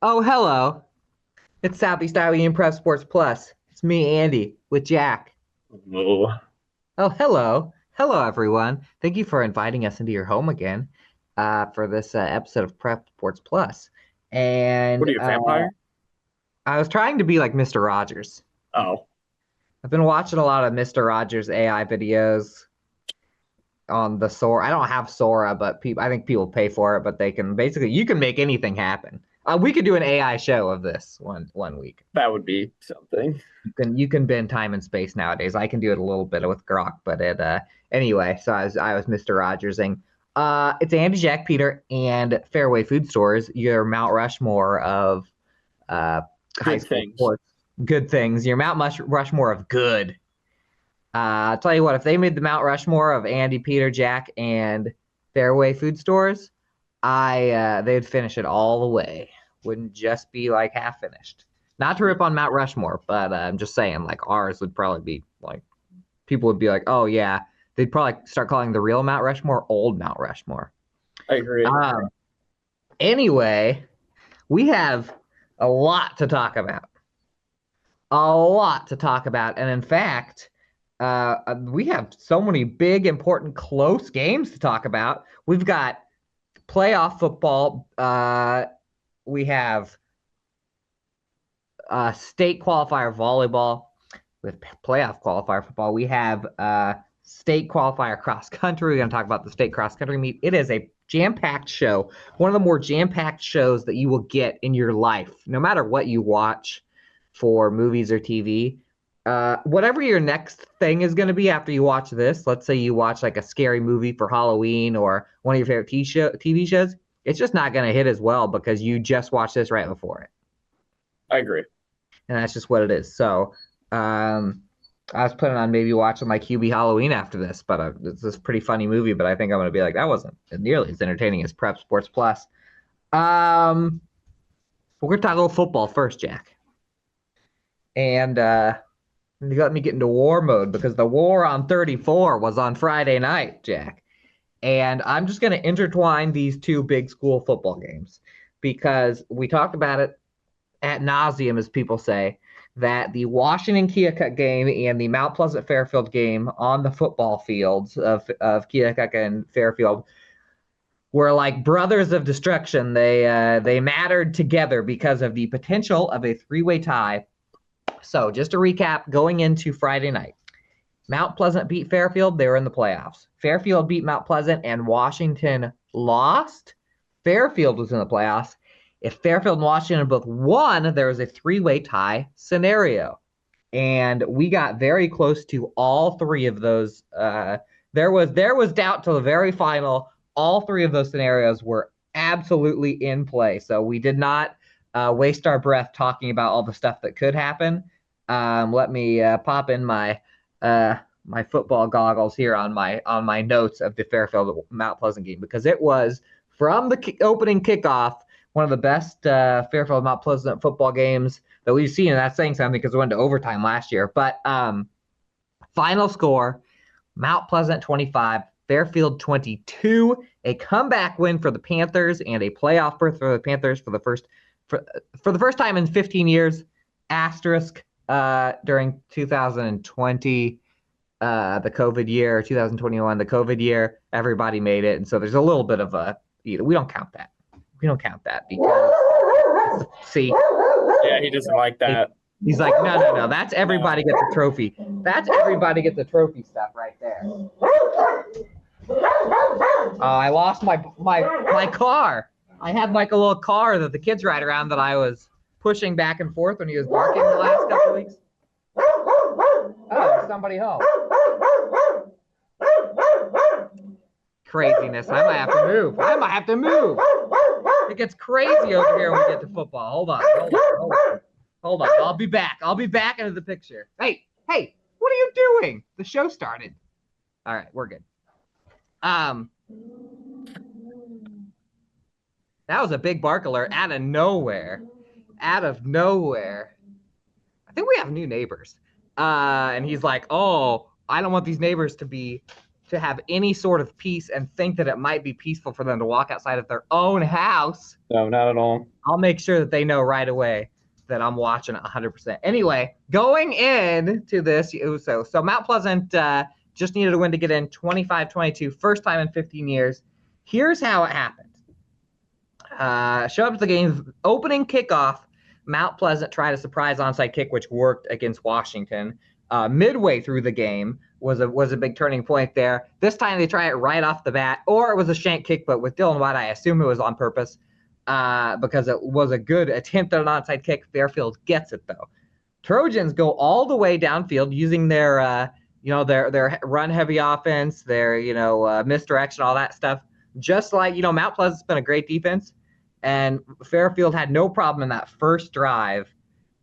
Oh, hello. It's Southeast Iowa Prep Sports Plus. It's me, Andy, with Jack. Oh, Oh, hello. Hello, everyone. Thank you for inviting us into your home again for this episode of Prep Sports Plus. what And are you, a vampire? I was trying to be like Mr. Rogers. Oh, I've been watching a lot of Mr. Rogers AI videos on the Sora. I don't have Sora, but I think people pay for it, but they can basically, you can make anything happen. We could do an AI show of this one week. that would be something. You can bend time and space nowadays. I can do it a little bit with Grok, but it anyway. So I was Mr. Rogersing. It's Andy, Jack, Peter, and Fairway Food Stores. Your Mount Rushmore of uh high Good school things. sports. Good things. Your Rushmore of good. I'll tell you what. If they made the Mount Rushmore of Andy, Peter, Jack, and Fairway Food Stores, they'd finish it all the way. Wouldn't just be like half finished. Not to rip on Mount Rushmore, but I'm just saying, like ours would probably be like people would be like, oh yeah, they'd probably start calling the real Mount Rushmore Old Mount Rushmore. I agree. Um, anyway, we have a lot to talk about, and in fact, we have so many big, important, close games to talk about. We've got playoff football. We have state qualifier volleyball with playoff qualifier football. We have state qualifier cross country. We're going to talk about the state cross country meet. It is a jam-packed show, one of the more jam-packed shows that you will get in your life, no matter what you watch for movies or TV. Whatever your next thing is going to be after you watch this, let's say you watch like a scary movie for Halloween or one of your favorite TV shows, it's just not going to hit as well because you just watched this right before it. I agree. And that's just what it is. So, I was planning on maybe watching like QB Halloween after this, but it's this pretty funny movie. But I think I'm gonna be like, that wasn't nearly as entertaining as Prep Sports Plus. We're gonna talk a little football first, Jack, and you let me get into war mode because the war on 34 was on Friday night, Jack, and I'm just gonna intertwine these two big school football games because we talked about it ad nauseum, as people say, that the Washington Keokuk game and the Mount Pleasant Fairfield game on the football fields of Keokuk and Fairfield were like brothers of destruction. They mattered together because of the potential of a three-way tie. So just to recap, going into Friday night, Mount Pleasant beat Fairfield. They were in the playoffs. Fairfield beat Mount Pleasant, and Washington lost. Fairfield was in the playoffs. If Fairfield and Washington both won, there was a three-way tie scenario. And we got very close to all three of those. There was doubt till the very final. All three of those scenarios were absolutely in play. So we did not waste our breath talking about all the stuff that could happen. Let me pop in my football goggles here on my notes of the Fairfield Mount Pleasant game because it was from the opening kickoff one of the best Fairfield Mount Pleasant football games that we've seen, and that's saying something because we went to overtime last year. But final score: Mount Pleasant 25, Fairfield 22. A comeback win for the Panthers and a playoff berth for the Panthers for the first time in 15 years. Asterisk during 2020. The COVID year, 2021, the COVID year, everybody made it. And so there's a little bit of we don't count that. We don't count that because, see, Yeah, he doesn't like that. he's like, no, that's everybody gets a trophy. That's everybody gets a trophy stuff right there. I lost my car. I had like a little car that the kids ride around that I was pushing back and forth when he was barking the last couple of weeks. Oh, somebody home. Craziness. I might have to move. It gets crazy over here when we get to football. Hold on. I'll be back into the picture. Hey, what are you doing? The show started. All right, we're good. That was a big bark alert out of nowhere. I think we have new neighbors. And he's like, oh, I don't want these neighbors to be to have any sort of peace and think that it might be peaceful for them to walk outside of their own house, No, not at all. I'll make sure that they know right away that I'm watching it 100%. Anyway, going into this, so Mount Pleasant just needed a win to get in 25-22, first time in 15 years. Here's how it happened. Show up to the game, opening kickoff, Mount Pleasant tried a surprise onside kick, which worked against Washington. Midway through the game was a big turning point there. This time they try it right off the bat, or it was a shank kick, but with Dylan White, I assume it was on purpose because it was a good attempt at an onside kick. Fairfield gets it, though. Trojans go all the way downfield using their run-heavy offense, their misdirection, all that stuff. Just like, Mount Pleasant's been a great defense, and Fairfield had no problem in that first drive.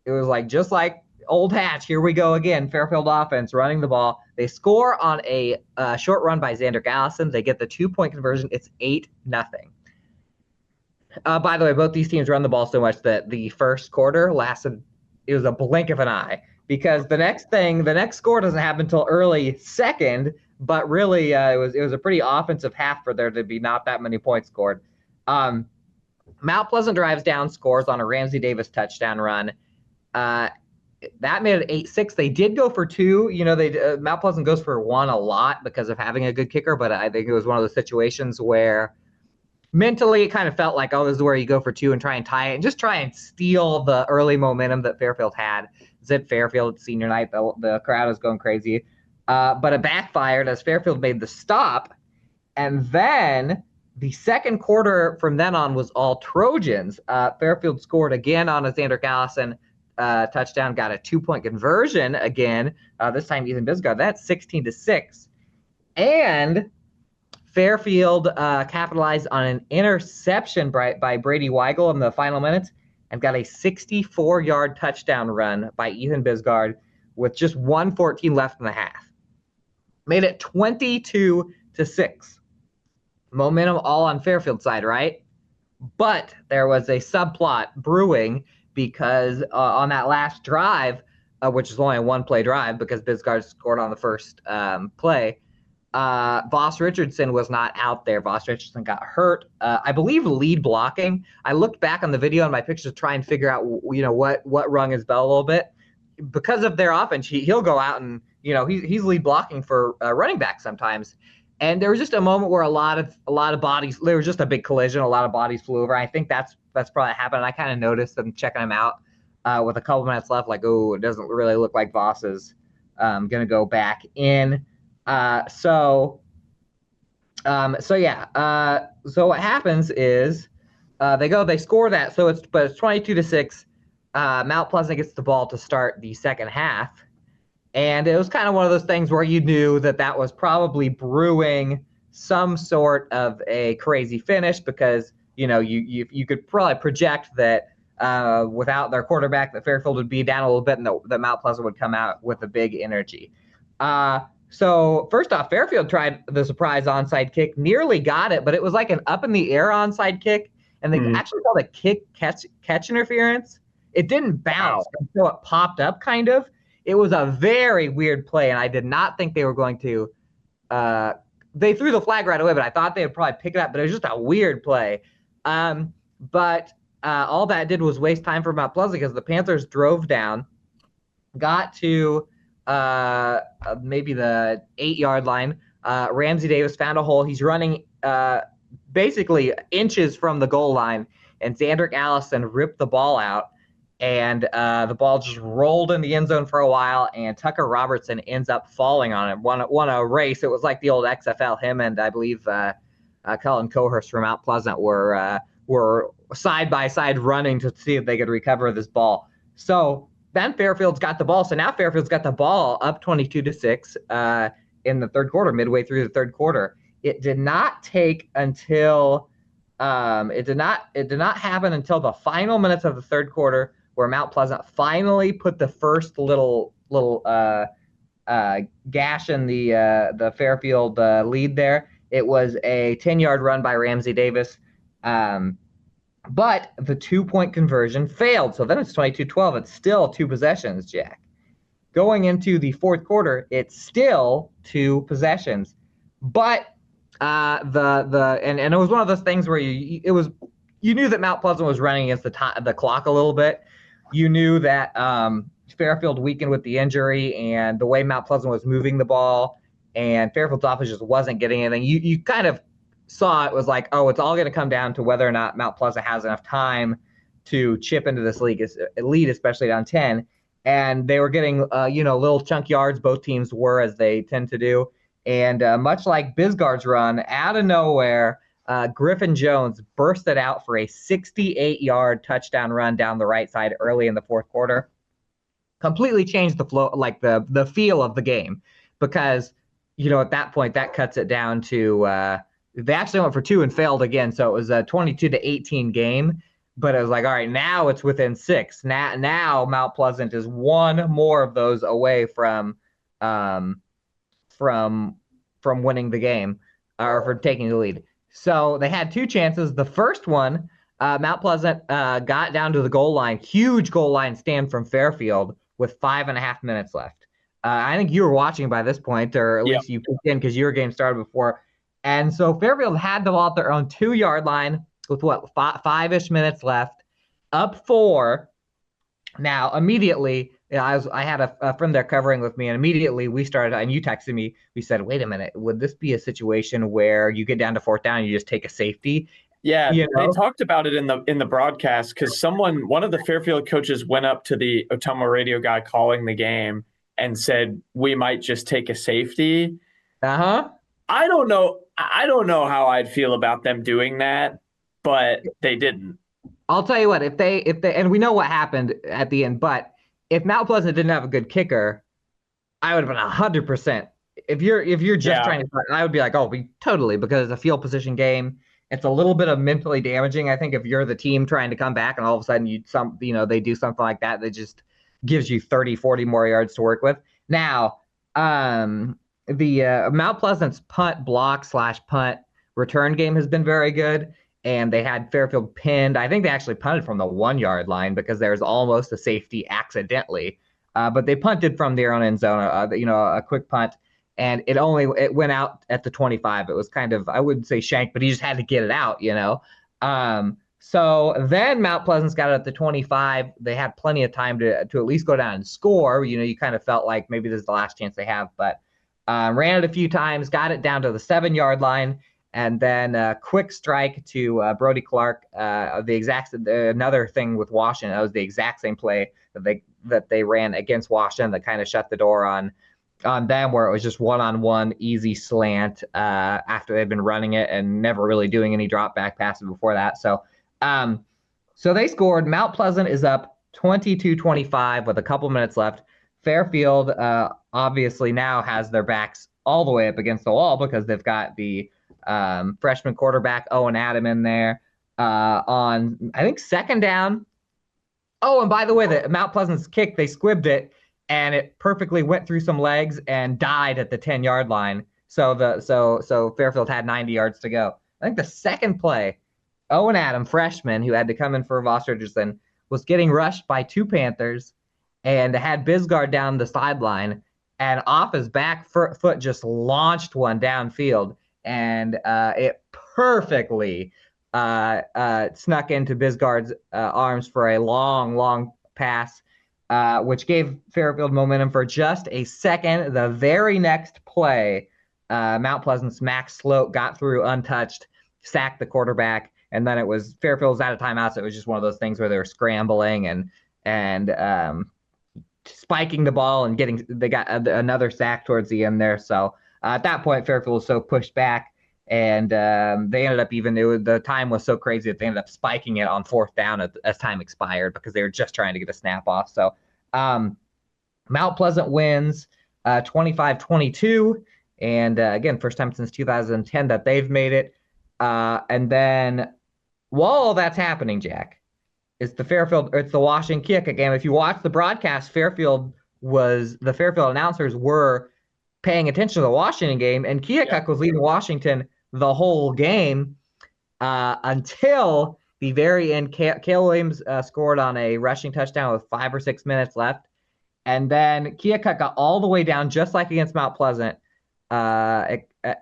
It was just like old Hatch, here we go again. Fairfield offense running the ball. They score on a short run by Xander Allison. They get the 2-point conversion. It's 8-0. By the way, both these teams run the ball so much that the first quarter lasted, it was a blink of an eye, because the next score doesn't happen until early second, but really it was a pretty offensive half for there to be not that many points scored. Mount Pleasant drives down, scores on a Ramsey Davis touchdown run. That made it 8-6. They did go for two. Mount Pleasant goes for one a lot because of having a good kicker, but I think it was one of those situations where mentally it kind of felt like, oh, this is where you go for two and try and tie it and just try and steal the early momentum that Fairfield had. It's at Fairfield senior night. The crowd is going crazy. But it backfired as Fairfield made the stop. And then the second quarter from then on was all Trojans. Fairfield scored again on a Xander Allison touchdown, got a 2-point conversion again. This time Ethan Bisgard. That's 16-6. And Fairfield capitalized on an interception by Brady Weigel in the final minutes and got a 64-yard touchdown run by Ethan Bisgard with just 1:14 left in the half. Made it 22-6. Momentum all on Fairfield side, right? But there was a subplot brewing because on that last drive, which is only a one-play drive because Bisgard scored on the first play, Voss Richardson was not out there. Voss Richardson got hurt. I believe lead blocking. I looked back on the video on my pictures to try and figure out, what rung his bell a little bit. Because of their offense, he'll go out and, he's lead blocking for running back sometimes. And there was just a moment where a lot of bodies, there was just a big collision. A lot of bodies flew over. I think that's probably happened. I kind of noticed them checking him out with a couple minutes left, like, oh, it doesn't really look like Voss is going to go back in. So what happens is they score that. So it's 22-6. Mount Pleasant gets the ball to start the second half. And it was kind of one of those things where you knew that was probably brewing some sort of a crazy finish because, you could probably project that without their quarterback, that Fairfield would be down a little bit and that Mount Pleasant would come out with a big energy. So first off, Fairfield tried the surprise onside kick, nearly got it, but it was like an up in the air onside kick, and they actually called a kick catch interference. It didn't bounce until it popped up, kind of. It was a very weird play, and I did not think they were going to. They threw the flag right away, but I thought they would probably pick it up. But it was just a weird play. But all that did was waste time for Mount Pleasant because the Panthers drove down, got to maybe the 8-yard line. Ramsey Davis found a hole. He's running basically inches from the goal line, and Xander Allison ripped the ball out. And the ball just rolled in the end zone for a while, and Tucker Robertson ends up falling on it. Won a race. It was like the old XFL. Him and I believe Cullen Cohurst from Mount Pleasant were side by side running to see if they could recover this ball. So then Fairfield's got the ball. So now Fairfield's got the ball up 22-6 in the third quarter, midway through the third quarter. It did not take until it did not happen until the final minutes of the third quarter, where Mount Pleasant finally put the first little gash in the Fairfield lead there. It was a 10-yard run by Ramsey Davis, but the 2-point conversion failed. So then it's 22-12. It's still 2 possessions, Jack. Going into the fourth quarter, it's still 2 possessions. But and it was one of those things where you knew that Mount Pleasant was running against the clock a little bit. You knew that Fairfield weakened with the injury and the way Mount Pleasant was moving the ball, and Fairfield's offense just wasn't getting anything. You kind of saw it was like, oh, it's all going to come down to whether or not Mount Pleasant has enough time to chip into this league lead, especially down 10. And they were getting little chunk yards. Both teams were, as they tend to do. And much like Bisgard's run, out of nowhere, Griffin Jones bursted out for a 68-yard touchdown run down the right side early in the fourth quarter. Completely changed the flow, like the feel of the game, because at that point that cuts it down to they actually went for 2 and failed again, so it was a 22-18 game. But it was like, all right, now it's within 6. Now Mount Pleasant is one more of those away from winning the game or for taking the lead. So they had 2 chances. The first one, Mount Pleasant got down to the goal line, huge goal line stand from Fairfield with 5.5 minutes left. I think you were watching by this point, or at least you peeked in because your game started before. And so Fairfield had the ball at their own 2-yard line with 5-ish minutes left, up 4. Now, immediately, I had a friend there covering with me, and immediately we started, and you texted me, we said, wait a minute, would this be a situation where you get down to 4th down and you just take a safety? Yeah, they talked about it in the broadcast because one of the Fairfield coaches went up to the Ottumwa radio guy calling the game and said, we might just take a safety. Uh-huh. I don't know how I'd feel about them doing that, but they didn't. I'll tell you what, if they and we know what happened at the end, but if Mount Pleasant didn't have a good kicker, I would have been 100%. If you're just trying to, I would be like, oh, totally, because it's a field position game. It's a little bit of mentally damaging, I think, if you're the team trying to come back and all of a sudden they do something like that just gives you 30, 40 more yards to work with. Now, the Mount Pleasant's punt block / punt return game has been very good. And they had Fairfield pinned. I think they actually punted from the 1-yard line because there's almost a safety accidentally. But they punted from their own end zone, a quick punt. And it went out at the 25. It was kind of, I wouldn't say shank, but he just had to get it out, So then Mount Pleasant's got it at the 25. They had plenty of time to at least go down and score. You kind of felt like maybe this is the last chance they have. But ran it a few times, got it down to the 7-yard line. And then a quick strike to Brody Clark. Another thing with Washington, that was the exact same play that they ran against Washington that kind of shut the door on them, where it was just one-on-one easy slant after they've been running it and never really doing any drop back passes before that. So they scored. Mount Pleasant is up 22-25 with a couple minutes left. Fairfield obviously now has their backs all the way up against the wall because they've got the freshman quarterback Owen Adam in there on, I think, 2nd down. Oh, and by the way, the Mount Pleasant's kick, they squibbed it, and it perfectly went through some legs and died at the 10-yard line. So Fairfield had 90 yards to go. I think the second play, Owen Adam, freshman, who had to come in for Voss Richardson, was getting rushed by 2 Panthers and had Bisgard down the sideline, and off his back foot just launched one downfield. And it perfectly snuck into Bisgard's arms for a long, long pass, which gave Fairfield momentum for just a second. The very next play, Mount Pleasant's Max Sloat got through untouched, sacked the quarterback, and then Fairfield was out of timeouts. So it was just one of those things where they were scrambling and spiking the ball and they got another sack towards the end there. So at that point, Fairfield was so pushed back, and they ended up the time was so crazy that they ended up spiking it on 4th down as time expired because they were just trying to get a snap off. So Mount Pleasant wins 25-22, and again, first time since 2010 that they've made it. And then while all that's happening, Jack, it's the Washington kick game. If you watch the broadcast, the Fairfield announcers were paying attention to the Washington game, and Keokuk was leading Washington the whole game until the very end. Cale Williams scored on a rushing touchdown with 5 or 6 minutes left, and then Keokuk got all the way down, just like against Mount Pleasant,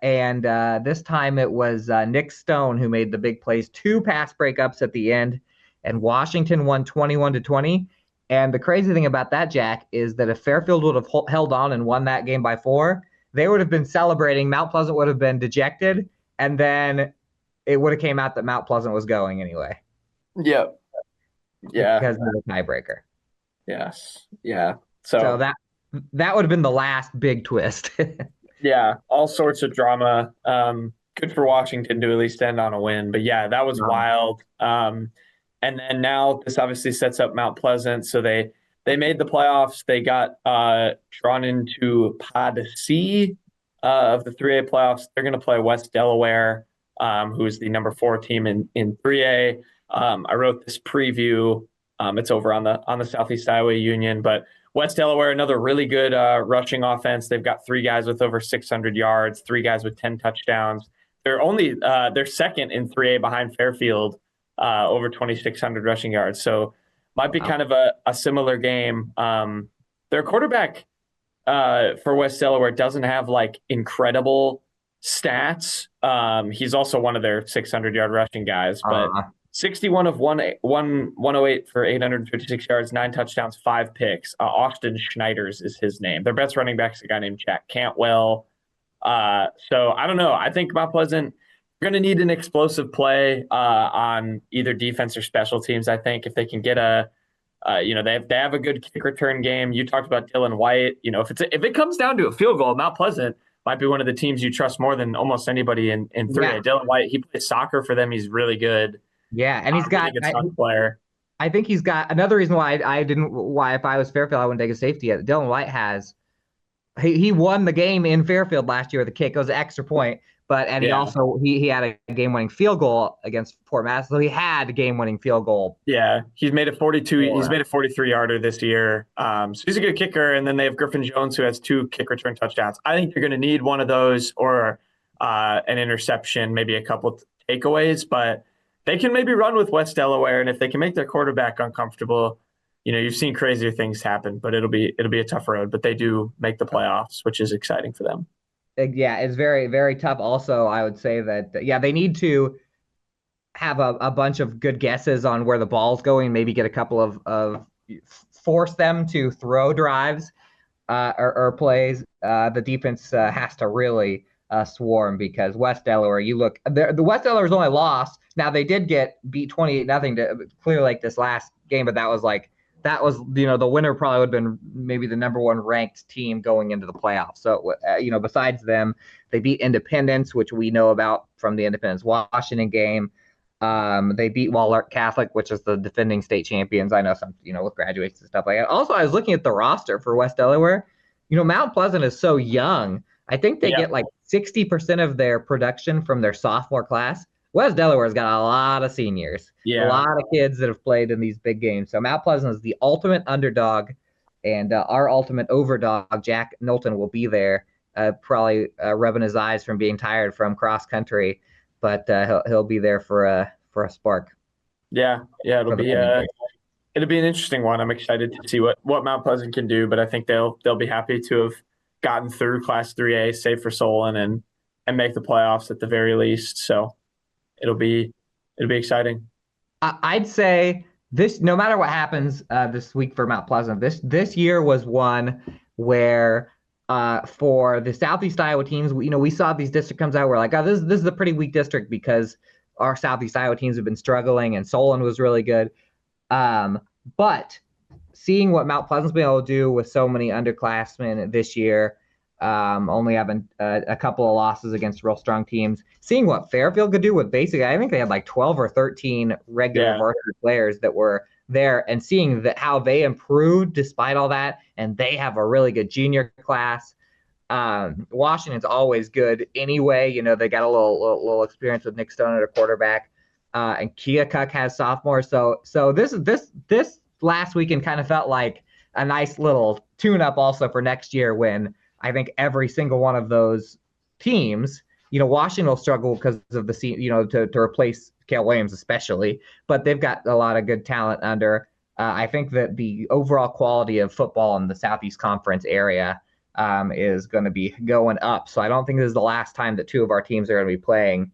And this time it was Nick Stone who made the big plays, two pass breakups at the end, and Washington won 21-20. And the crazy thing about that, Jack, is that if Fairfield would have held on and won that game by 4, they would have been celebrating. Mount Pleasant would have been dejected, and then it would have came out that Mount Pleasant was going anyway. Yep. Yeah. Because of the tiebreaker. Yes. Yeah. So that would have been the last big twist. Yeah, all sorts of drama. Good for Washington to at least end on a win. But yeah, that was wild. And then now this obviously sets up Mount Pleasant. So they made the playoffs. They got drawn into Pod C of the 3A playoffs. They're going to play West Delaware, who is the number 4 team in 3A. I wrote this preview. It's over on the Southeast Iowa Union, but West Delaware, another really good rushing offense. They've got 3 guys with over 600 yards, 3 guys with 10 touchdowns. They're second in 3A behind Fairfield, over 2,600 rushing yards. So might be kind of a similar game. Their quarterback for West Delaware doesn't have like incredible stats. He's also one of their 600-yard rushing guys, but 61 of 108 for 856 yards, 9 touchdowns, 5 picks. Austin Schneiders is his name. Their best running back is a guy named Jack Cantwell. So I don't know. I think Mount Pleasant, you're going to need an explosive play on either defense or special teams. I think if they can get they have a good kick return game. You talked about Dylan White. If it comes down to a field goal, Mount Pleasant might be one of the teams you trust more than almost anybody in 3A. Yeah. Dylan White, he plays soccer for them. He's really good. Yeah, and he's got really good player. I think he's got another reason why if I was Fairfield I wouldn't take a safety yet. Dylan White he won the game in Fairfield last year with a kick. It was an extra point, he also he had a game-winning field goal against Fort Mass, so he had a game-winning field goal. Yeah, he's made a 43-yarder this year. So he's a good kicker, and then they have Griffin Jones who has 2 kick return touchdowns. I think you're going to need one of those or an interception, maybe a couple takeaways, but they can maybe run with West Delaware, and if they can make their quarterback uncomfortable, you've seen crazier things happen, but it'll be a tough road. But they do make the playoffs, which is exciting for them. Yeah, it's very, very tough. Also, I would say that they need to have a bunch of good guesses on where the ball's going. Maybe get a couple of force them to throw drives or plays. The defense has to really swarm because West Delaware. The West Delaware's only lost. Now they did get beat 28-0 to Clear Lake this last game, but that was the winner probably would have been maybe the number 1 ranked team going into the playoffs. So besides them, they beat Independence, which we know about from the Independence Washington game. They beat Wahlert Catholic, which is the defending state champions. I know some with graduates and stuff like that. Also, I was looking at the roster for West Delaware. Mount Pleasant is so young. I think they get like 60% of their production from their sophomore class. West Delaware's got a lot of seniors, a lot of kids that have played in these big games. So Mount Pleasant is the ultimate underdog, and our ultimate overdog, Jack Knowlton, will be there, probably rubbing his eyes from being tired from cross country, but he'll be there for a spark. Yeah, it'll be an interesting one. I'm excited to see what Mount Pleasant can do, but I think they'll be happy to have gotten through Class 3A, save for Solon, and make the playoffs at the very least. So it'll be exciting. I'd say this, no matter what happens this week for Mount Pleasant, this year was one where for the Southeast Iowa teams, we saw these district comes out. We're like, oh, this is a pretty weak district because our Southeast Iowa teams have been struggling, and Solon was really good. But seeing what Mount Pleasant's been able to do with so many underclassmen this year, only having a couple of losses against real strong teams, seeing what Fairfield could do with basically, I think they had like 12 or 13 regular varsity players that were there, and seeing that how they improved despite all that, and they have a really good junior class. Washington's always good anyway. They got a little experience with Nick Stone at a quarterback, and Keokuk has sophomores. So this last weekend kind of felt like a nice little tune-up also for next year, when I think every single one of those teams, Washington will struggle because of the to replace Cale Williams especially, but they've got a lot of good talent under. I think that the overall quality of football in the Southeast Conference area is going to be going up. So I don't think this is the last time that two of our teams are going to be playing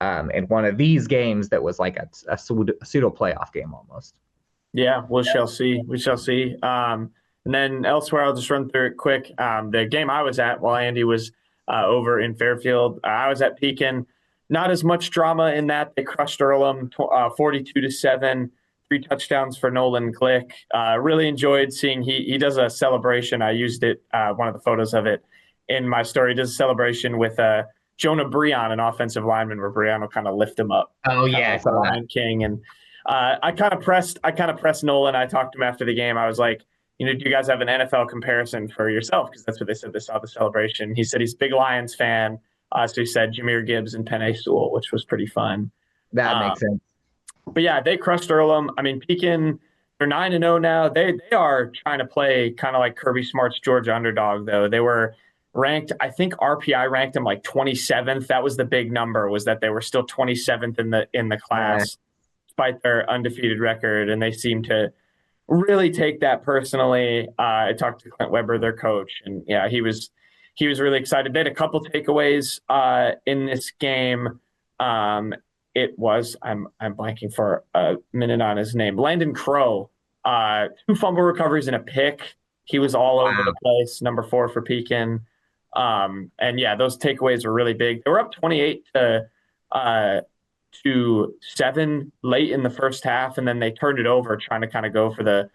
in one of these games that was like a pseudo playoff game almost. Yeah, we shall see. We shall see. And then elsewhere, I'll just run through it quick. The game I was at while Andy was over in Fairfield, I was at Pekin. Not as much drama in that. They crushed Earlham 42-7, 3 touchdowns for Nolan Glick. Really enjoyed seeing he does a celebration. I used it, one of the photos of it in my story. He does a celebration with Jonah Breon, an offensive lineman, where Breon will kind of lift him up. Oh yeah, like the Lion King. And I kind of pressed Nolan. I talked to him after the game. I was like, do you guys have an NFL comparison for yourself? Because that's what they said. They saw the celebration. He said he's a big Lions fan. So he said Jameer Gibbs and Penei Sewell, which was pretty fun. That makes sense. But yeah, they crushed Earlham. I mean, Pekin, they're 9-0 now. They are trying to play kind of like Kirby Smart's Georgia underdog, though. They were ranked, I think RPI ranked them like 27th. That was the big number, was that they were still 27th in the class, despite their undefeated record. And they seem to really take that personally. I talked to Clint Weber, their coach, and yeah, he was really excited. They had a couple takeaways in this game. It was I'm blanking for a minute on his name. Landon Crow, 2 fumble recoveries and a pick. He was all over the place. Number 4 for Pekin. And yeah, those takeaways were really big. They were up 28-7 late in the first half, and then they turned it over, trying to kind of go for the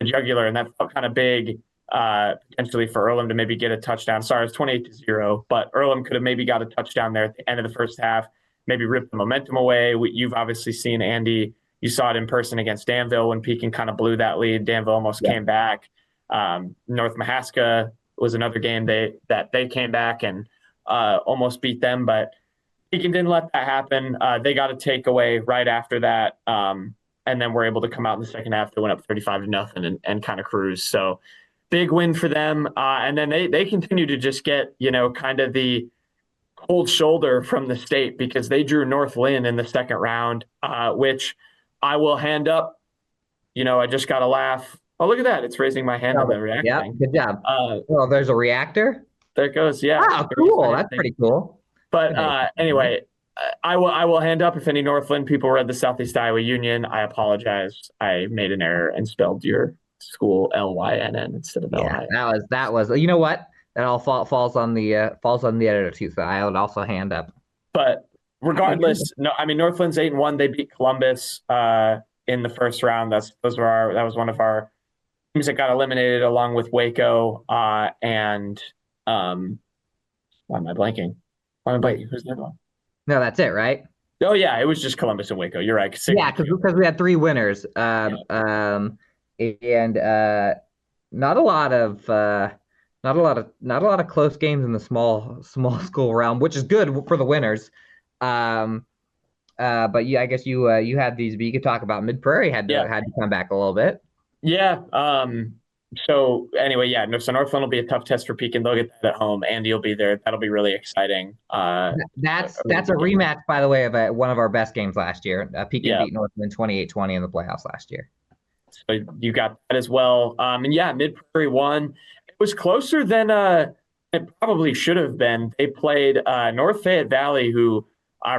jugular, and that felt kind of big. Potentially for Earlham to maybe get a touchdown. Sorry, it's 28-0, but Earlham could have maybe got a touchdown there at the end of the first half, maybe rip the momentum away. You've obviously seen, Andy, you saw it in person against Danville when Pekin kind of blew that lead. Danville almost came back. North Mahaska was another game that they came back and almost beat them, but Pekin didn't let that happen. They got a takeaway right after that, and then were able to come out in the second half. They went up 35-0 and kind of cruise. So big win for them. And then they continue to just get, kind of the cold shoulder from the state, because they drew North Lynn in the second round, which I will hand up. I just got to laugh. Oh, look at that. It's raising my hand on the reacting. Yeah, good job. Well, there's a reactor. There it goes. Yeah. Oh, cool. That's pretty cool. But anyway, I will hand up if any Northland people read the Southeast Iowa Union. I apologize. I made an error and spelled your school Lynn instead of Lin. That was. You know what? That all falls on the editor too. So I would also hand up. But regardless, no. I mean, Northland's 8-1. They beat Columbus in the first round. That was one of our teams that got eliminated, along with Waco and why am I blanking? Who's the other one? No, that's it, right? Oh yeah, it was just Columbus and Waco. You're right. Yeah, because we had 3 winners, and not a lot of close games in the small school realm, which is good for the winners. But yeah, I guess you had these, but you could talk about Mid-Prairie had to come back a little bit. Yeah. So anyway, so Northland will be a tough test for Pekin. They'll get that at home. Andy will be there. That'll be really exciting. That's a rematch, by the way, of one of our best games last year. Pekin beat Northland 28-20 in the playoffs last year. So you got that as well. And yeah, Mid-Prairie won. It was closer than it probably should have been. They played North Fayette Valley, who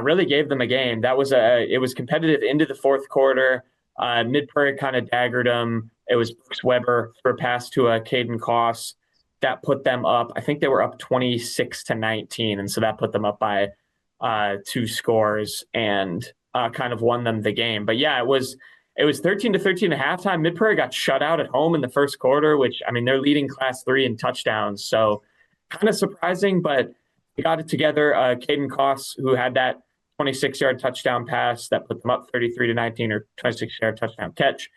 really gave them a game. It was competitive into the fourth quarter. Mid-Prairie kind of daggered them. It was Brooks Weber for a pass to Caden Koss that put them up. I think they were up 26-19, and so that put them up by 2 scores and kind of won them the game. But yeah, it was 13-13 at halftime. Mid-Prairie got shut out at home in the first quarter, which, I mean, they're leading Class 3 in touchdowns, so kind of surprising, but they got it together. Caden Koss, who had that 26-yard touchdown pass that put them up 33-19, or 26-yard touchdown catch.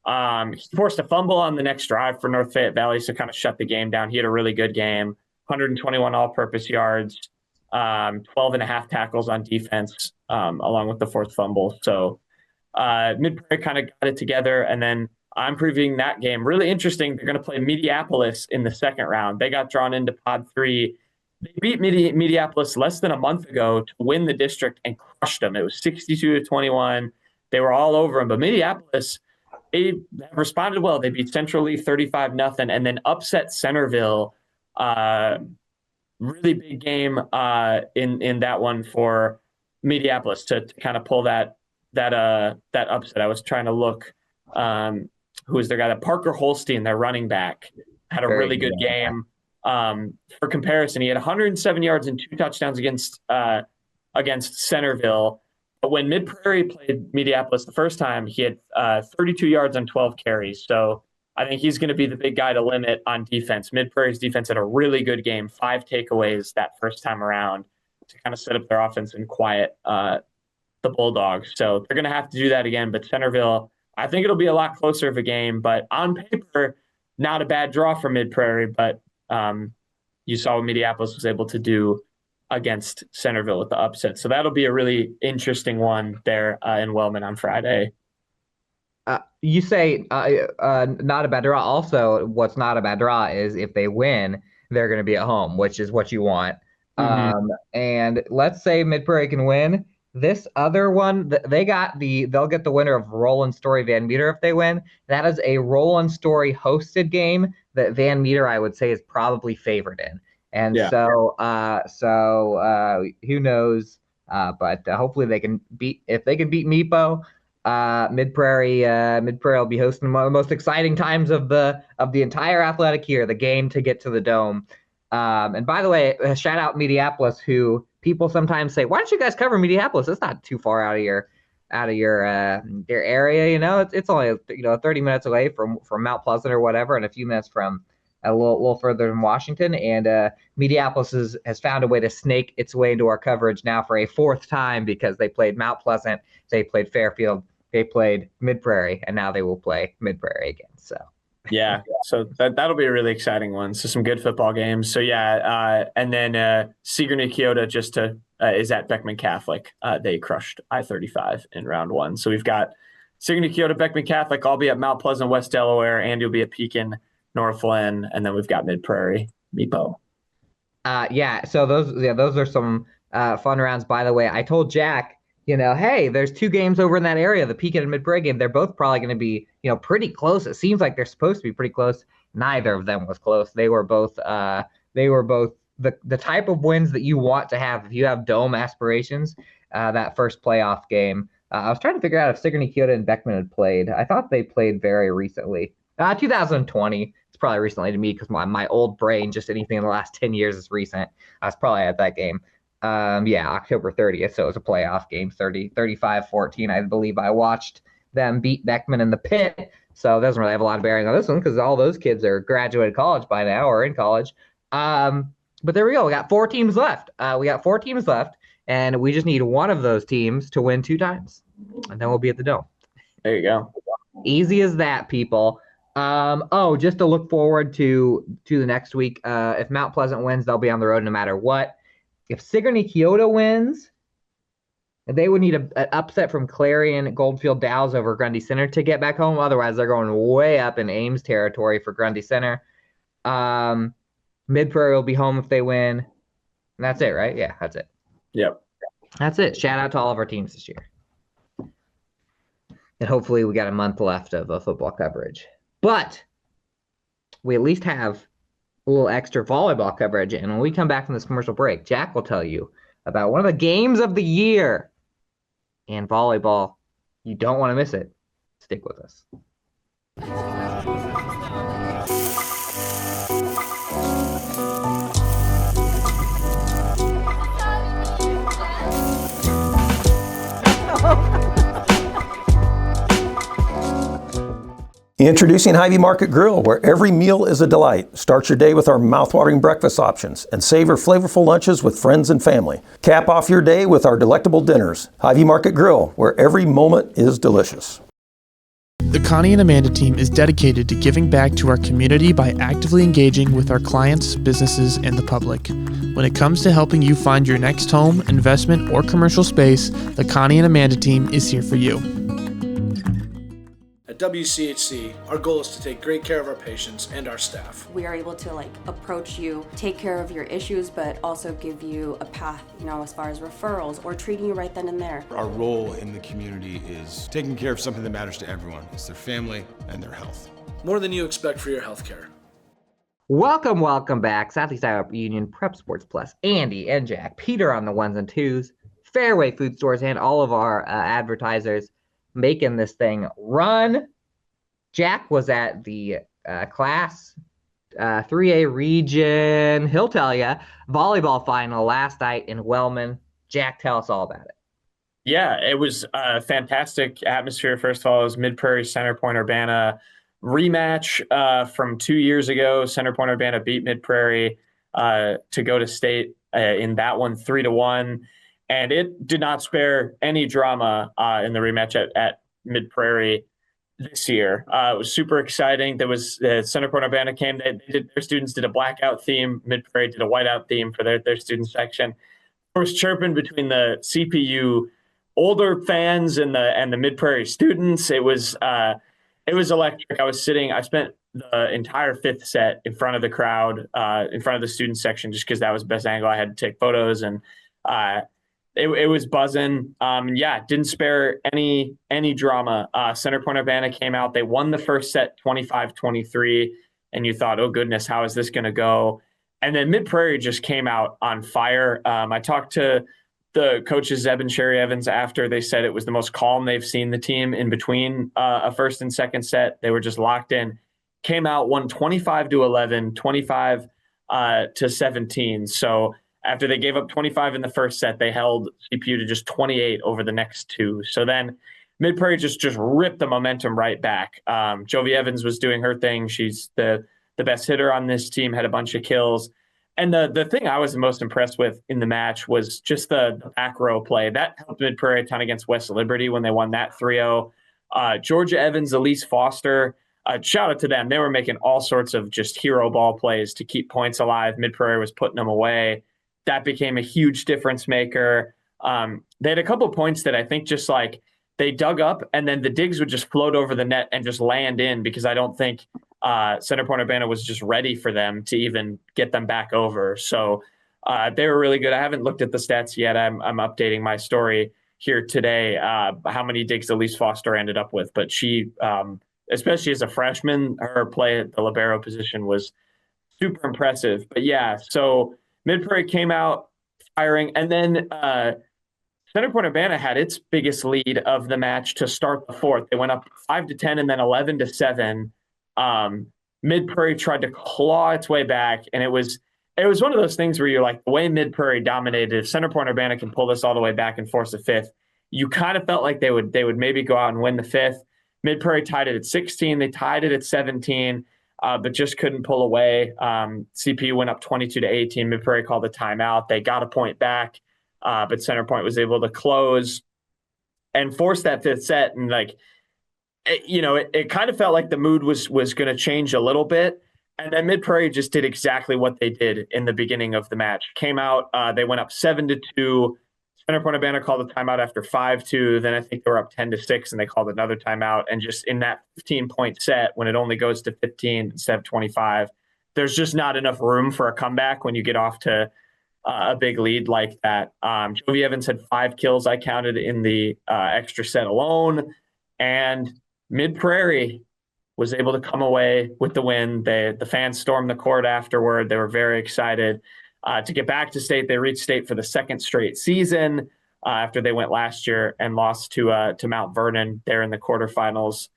He forced a fumble on the next drive for North Fayette Valley, so kind of shut the game down. He had a really good game, 121 all-purpose yards, 12 and a half tackles on defense, along with the 4th fumble. So Mid-Prairie kind of got it together, and then I'm previewing that game. Really interesting. They're going to play Mediapolis in the second round. They got drawn into Pod 3. They beat Mediapolis less than a month ago to win the district and crushed them. It was 62-21. They were all over them. But Mediapolis, they responded well. They beat Central Lee 35-0 and then upset Centerville Really big game in that one for Minneapolis to kind of pull that upset. I was trying to look who was their guy, that Parker Holstein, their running back, had a Very really good. good game. For comparison, he had 107 yards and 2 touchdowns against Centerville. But when Mid-Prairie played Minneapolis the first time, he had 32 yards on 12 carries. So I think he's going to be the big guy to limit on defense. Mid-Prairie's defense had a really good game, 5 takeaways that first time around to kind of set up their offense and quiet the Bulldogs. So they're going to have to do that again. But Centerville, I think it'll be a lot closer of a game. But on paper, not a bad draw for Mid-Prairie. But you saw what Minneapolis was able to do against Centerville with the upset. So that'll be a really interesting one there in Wellman on Friday. You say not a bad draw. Also, what's not a bad draw is if they win, they're going to be at home, which is what you want. And let's say Mid-Prairie can win. This other one, they'll get the winner of Roland Story Van Meter if they win. That is a Roland Story hosted game that Van Meter, I would say, is probably favored in. And so who knows? But hopefully if they can beat Meepo, Mid-Prairie will be hosting one of the most exciting times of the entire athletic year, the game to get to the dome. And by the way, shout out Minneapolis, who people sometimes say, why don't you guys cover Minneapolis? It's not too far out of your area. It's only 30 minutes away from Mount Pleasant or whatever, and a few minutes from a little further than Washington. And Minneapolis has found a way to snake its way into our coverage now for a 4th time, because they played Mount Pleasant, they played Fairfield, they played Mid-Prairie, and now they will play Mid-Prairie again. So yeah, so that'll be a really exciting one. So some good football games. So and then Sigourney Keota is at Beckman Catholic. They crushed I-35 in round 1. So we've got Sigourney Keota, Beckman Catholic. I'll be at Mount Pleasant, West Delaware. Andy will be at Pekin, Northland, and then we've got Mid-Prairie, Meepo. So those are some fun rounds. By the way, I told Jack, hey, there's 2 games over in that area, the Pekin and Mid-Prairie game. They're both probably going to be, pretty close. It seems like they're supposed to be pretty close. Neither of them was close. They were both the type of wins that you want to have if you have dome aspirations. That first playoff game. I was trying to figure out if Sigourney Keota and Beckman had played. I thought they played very recently. 2020. It's probably recently to me because my old brain, just anything in the last 10 years is recent. I was probably at that game. October 30th. So it was a playoff game, 35-14. I believe I watched them beat Beckman in the pit. So it doesn't really have a lot of bearing on this one because all those kids are graduated college by now or in college. But there we go. We got 4 teams left. And we just need one of those teams to win 2 times. And then we'll be at the Dome. There you go. Easy as that, people. Just to look forward to the next week. If Mount Pleasant wins, they'll be on the road no matter what. If Sigourney Keota wins, they would need an upset from Clarion, Goldfield Dows over Grundy Center to get back home. Otherwise, they're going way up in Ames territory for Grundy Center. Mid-Prairie will be home if they win. And that's it, right? Yeah, that's it. Yep. That's it. Shout out to all of our teams this year. And hopefully we got a month left of football coverage. But we at least have a little extra volleyball coverage. And when we come back from this commercial break, Jack will tell you about one of the games of the year and volleyball. You don't want to miss it. Stick with us. Introducing Hy-Vee Market Grill, where every meal is a delight. Start your day with our mouthwatering breakfast options and savor flavorful lunches with friends and family. Cap off your day with our delectable dinners. Hy-Vee Market Grill, where every moment is delicious. The Connie and Amanda team is dedicated to giving back to our community by actively engaging with our clients, businesses, and the public. When it comes to helping you find your next home, investment, or commercial space, the Connie and Amanda team is here for you. At WCHC, our goal is to take great care of our patients and our staff. We are able to approach you, take care of your issues, but also give you a path, as far as referrals or treating you right then and there. Our role in the community is taking care of something that matters to everyone. It's their family and their health. More than you expect for your health care. Welcome back. Southeast Iowa Union Prep Sports Plus. Andy and Jack, Peter on the ones and twos, Fairway Food Stores, and all of our advertisers making this thing run. Jack was at the Class 3A region, he'll tell you, volleyball final last night in Wellman. Jack, tell us all about it. Yeah, it was a fantastic atmosphere. First of all, it was Mid-Prairie Center Point-Urbana rematch from 2 years ago. Center Point-Urbana beat Mid-Prairie to go to state in that one 3-1. And it did not spare any drama in the rematch at Mid-Prairie this year. It was super exciting. There was Center Point-Urbana came. Their students did a blackout theme. Mid-Prairie did a whiteout theme for their student section. There was chirping between the CPU older fans and the Mid-Prairie students. It was electric. I spent the entire fifth set in front of the crowd, in front of the student section, just because that was the best angle. I had to take photos, and it was buzzing. Didn't spare any drama. Center Point-Urbana came out. They won the first set 25-23, and you thought, oh, goodness, how is this going to go? And then Mid-Prairie just came out on fire. I talked to the coaches, Zeb and Sherry Evans, after. They said it was the most calm they've seen the team in between a first and second set. They were just locked in. Came out, won 25-11, 25-17. So after they gave up 25 in the first set, they held CPU to just 28 over the next two. So then Mid-Prairie just ripped the momentum right back. Jovi Evans was doing her thing. She's the best hitter on this team, had a bunch of kills. And the thing I was the most impressed with in the match was just the back row play. That helped Mid-Prairie a ton against West Liberty when they won that 3-0. Georgia Evans, Elise Foster, shout out to them. They were making all sorts of just hero ball plays to keep points alive. Mid-Prairie was putting them away. That became a huge difference maker. They had a couple points that I think just like they dug up, and then the digs would just float over the net and just land in, because I don't think Center Point-Urbana was just ready for them to even get them back over. So they were really good. I haven't looked at the stats yet. I'm updating my story here today, how many digs Elise Foster ended up with. But she, especially as a freshman, her play at the libero position was super impressive. But yeah, so Mid-Prairie came out firing, and then Center Point-Urbana had its biggest lead of the match to start the fourth. They went up 5-10 and then 11-7. Mid-Prairie tried to claw its way back, and it was one of those things where you're like, the way Mid-Prairie dominated, if Center Point-Urbana can pull this all the way back and force a fifth, you kind of felt like they would maybe go out and win the fifth. Mid-Prairie tied it at 16. They tied it at 17, but just couldn't pull away. CPU went up 22-18. Mid-Prairie called a timeout. They got a point back, but Center Point was able to close and force that fifth set. And it kind of felt like the mood was going to change a little bit. And then Mid-Prairie just did exactly what they did in the beginning of the match. Came out, they went up 7-2. Center Point-Urbana called a timeout after 5-2. Then I think they were up 10-6, and they called another timeout. And just in that 15-point set, when it only goes to 15 instead of 25, there's just not enough room for a comeback when you get off to a big lead like that. Jovi Evans had 5 kills, I counted, in the extra set alone. And Mid-Prairie was able to come away with the win. The fans stormed the court afterward. They were very excited to get back to state. They reached state for the second straight season after they went last year and lost to Mount Vernon there in the quarterfinals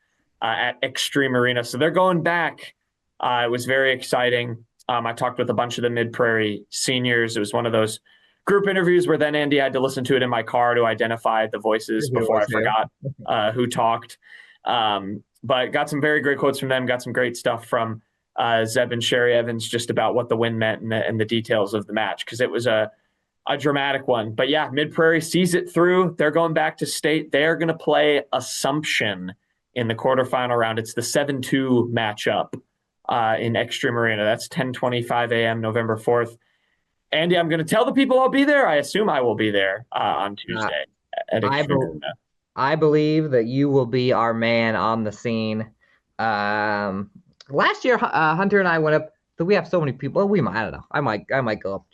at Extreme Arena. So they're going back. It was very exciting. I talked with a bunch of the Mid-Prairie seniors. It was one of those group interviews where then Andy had to listen to it in my car to identify the voices before I forgot who talked. But got some very great quotes from them, got some great stuff from Zeb and Sherry Evans just about what the win meant and the details of the match, because it was a dramatic one. But yeah, Mid-Prairie sees it through. They're going back to state. They're going to play Assumption in the quarterfinal round. It's the 7-2 matchup in Extreme Arena. That's 10:25 a.m. November 4th. Andy, I'm going to tell the people I'll be there. I assume I will be there on Tuesday at Extreme Arena. I believe that you will be our man on the scene. Last year, Hunter and I went up. We have so many people. I don't know. I might go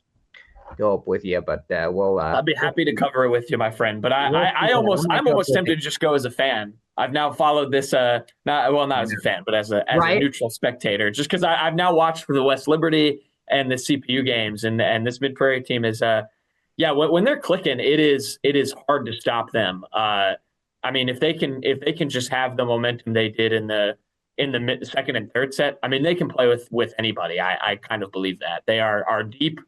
up with you, but we'll. I'll be happy to cover it with you, my friend. But I'm almost tempted to just go as a fan. I've now followed this, not as a fan, but as a neutral spectator, just because I've now watched for the West Liberty and the CPU games, and this Mid-Prairie team is, when they're clicking, it is hard to stop them. I mean, if they can just have the momentum they did in the second and third set, I mean, they can play with anybody. I kind of believe that they are deep.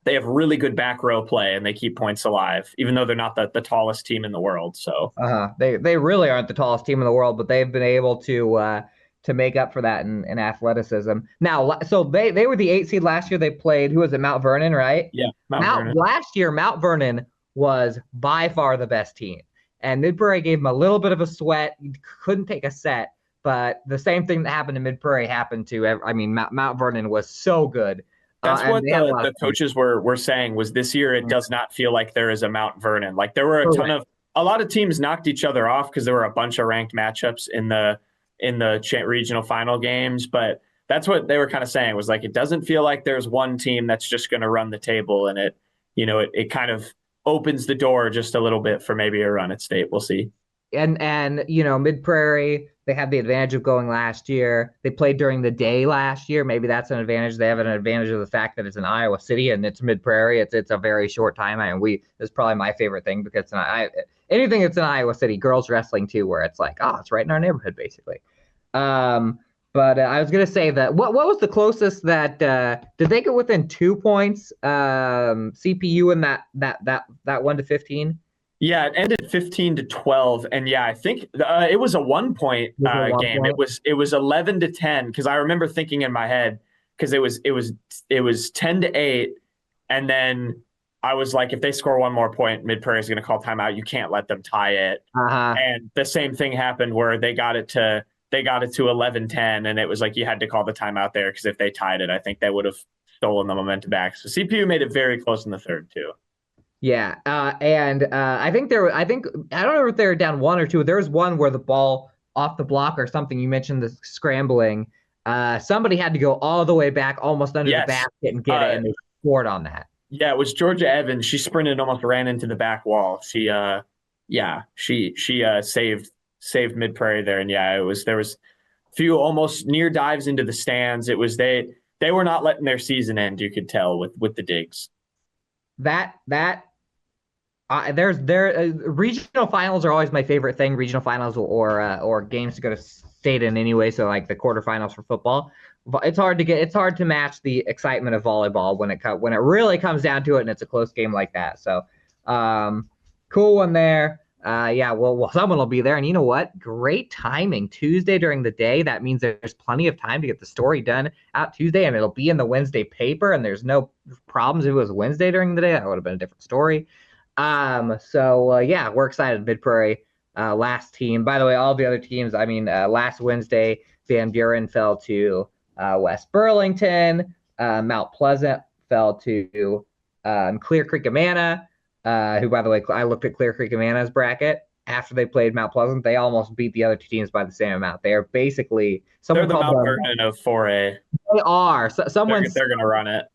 They have really good back row play, and they keep points alive, even though they're not the tallest team in the world. So they really aren't the tallest team in the world, but they've been able to make up for that in athleticism. Now, so they were the 8 seed last year. They played, who was it, Mount Vernon, right? Yeah, Mount Vernon. Last year, Mount Vernon was by far the best team, and Mid-Prairie gave them a little bit of a sweat. You couldn't take a set, but the same thing that happened to Mid-Prairie happened to. Mount Vernon was so good. That's what the coaches were saying, was this year it does not feel like there is a Mount Vernon. Like, there were a lot of teams knocked each other off because there were a bunch of ranked matchups in the regional final games, but that's what they were kind of saying, was like, it doesn't feel like there's one team that's just going to run the table, and it kind of opens the door just a little bit for maybe a run at state. We'll see. And Mid-Prairie, they had the advantage of going last year. They played during the day last year. Maybe that's an advantage. They have an advantage of the fact that it's in Iowa City and it's Mid-Prairie. It's a very short time. It's probably my favorite thing, because anything that's in Iowa City, girls wrestling too, where it's like, it's right in our neighborhood, basically. But I was gonna say that what was the closest that did they get within 2 points? CPU in that 1-15. Yeah, it ended 15-12, and I think it was a 1 point game. It was 11-10, because I remember thinking in my head, because it was 10-8, and then I was like, if they score one more point, Mid-Prairie is going to call timeout. You can't let them tie it. And the same thing happened where they got it to 11-10, and it was like you had to call the timeout there, because if they tied it, I think they would have stolen the momentum back. So CPU made it very close in the third too. Yeah, and I don't know if they were down 1 or 2. There was one where the ball off the block or something. You mentioned the scrambling. Somebody had to go all the way back, almost under the basket, and get it, and they scored on that. Yeah, it was Georgia Evans. She sprinted and almost ran into the back wall. She saved Mid-Prairie there, and there was a few almost near dives into the stands. It was they were not letting their season end. You could tell with the digs. Regional finals are always my favorite thing. Regional finals or games to go to state in anyway. So like the quarterfinals for football, it's hard to match the excitement of volleyball when it really comes down to it and it's a close game like that. So, cool one there. Well, someone will be there, and you know what? Great timing. Tuesday during the day. That means there's plenty of time to get the story done out Tuesday, and it'll be in the Wednesday paper, and there's no problems if it was Wednesday during the day. That would have been a different story. We're excited. Mid-Prairie, last team. By the way, all the other teams, last Wednesday, Van Buren fell to West Burlington. Mount Pleasant fell to Clear Creek-Amana. Who, by the way, I looked at Clear Creek-Amana's bracket after they played Mount Pleasant. They almost beat the other two teams by the same amount. They are basically they're the Mount Vernon of 4A. They are. They're going to run it.